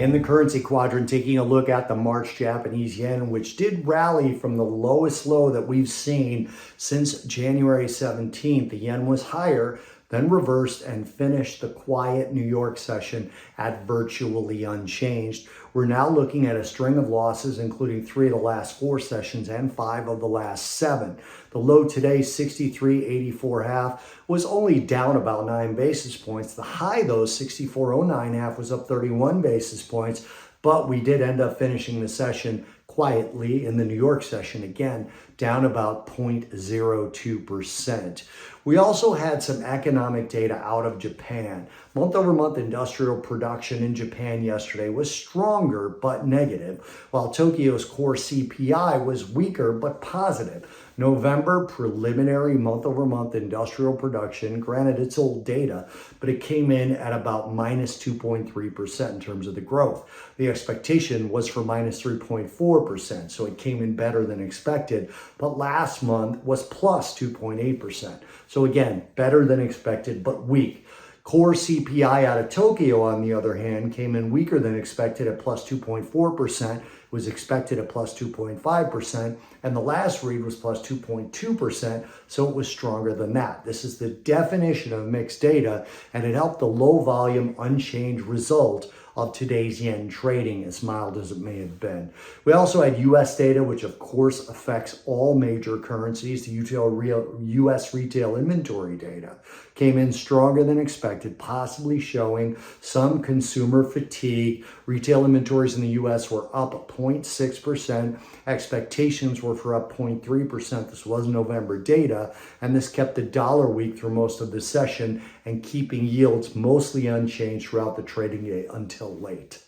In the currency quadrant, taking a look at the March Japanese yen, which did rally from the lowest low that we've seen since January 17th. The yen was higher, then reversed and finished the quiet New York session at virtually unchanged. We're now looking at a string of losses, including 3 of the last 4 sessions and 5 of the last 7. The low today, 63.84 was only down about 9 basis points. The high, though, 64.09 was up 31 basis points, but we did end up finishing the session quietly in the New York session, again, down about 0.02%. We also had some economic data out of Japan. Month-over-month industrial production in Japan yesterday was stronger but negative, while Tokyo's core CPI was weaker but positive. November preliminary month-over-month industrial production, granted it's old data, but it came in at about minus 2.3% in terms of the growth. The expectation was for minus 3.4%, so it came in better than expected, but last month was plus 2.8%. So again, better than expected, but weak. Core CPI out of Tokyo, on the other hand, came in weaker than expected at plus 2.4%, was expected at plus 2.5%, and the last read was plus 2.2%, so it was stronger than that. This is the definition of mixed data, and it helped the low volume, unchanged result of today's yen trading, as mild as it may have been. We also had U.S. data, which of course affects all major currencies. The U.S. retail inventory data came in stronger than expected, possibly showing some consumer fatigue. Retail inventories in the U.S. were up 0.6%. Expectations were for up 0.3%. This was November data, and this kept the dollar weak through most of the session and keeping yields mostly unchanged throughout the trading day until late.